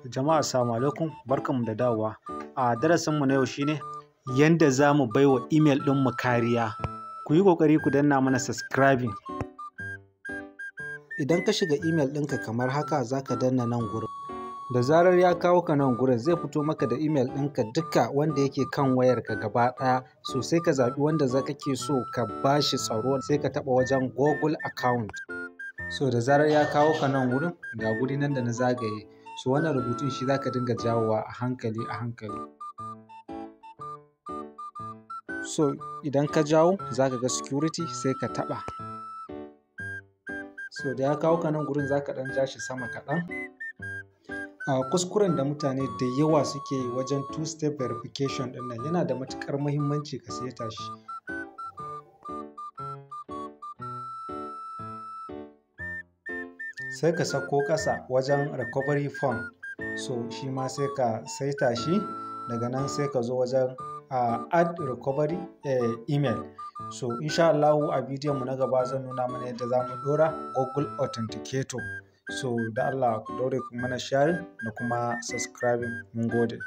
Jama'a assalamu alaikum, barkanmu da dawowa. A darasinmu na yau shine yanda za mu baiwa email ɗinmu kariya. Ku yi ƙoƙari ku danna mana subscribing. Idan ka shiga email ɗinka kamar haka za ka danna nan gurin. Da zarar ya kawo ka nan gurin zai fito maka da email ɗinka duka wanda yake kan wayarka gaba ɗaya. So sai ka zaɓi wanda za ka ke so ka bashi tsaro, sai ka taɓa wajen Google account. So da zarar ya kawo ka nan gurin, ga guri nan da na zagaye. So wannan rubutun shi za ka dinga jawowa a hankali a hankali. So idan ka jawo za ka ga security sai ka taɓa. So da ya kawo ka nan gurin za ka ɗan ja shi sama kaɗan. Kuskuren da mutane da yawa suke yi wajen two-step verification ɗin nan yana da matuƙar muhimmanci ka seta shi. Sai ka sako ƙasa wajen recovery phone. So shi ma sai ka saita shi, daga nan sai ka zo wajen add recovery email. So insha Allahu a bidiyon mu na gaba zan nuna mana yadda za mu ɗora Google Authenticator. So da Allah ku daure ku mana sharing da kuma subscribing. Mun gode.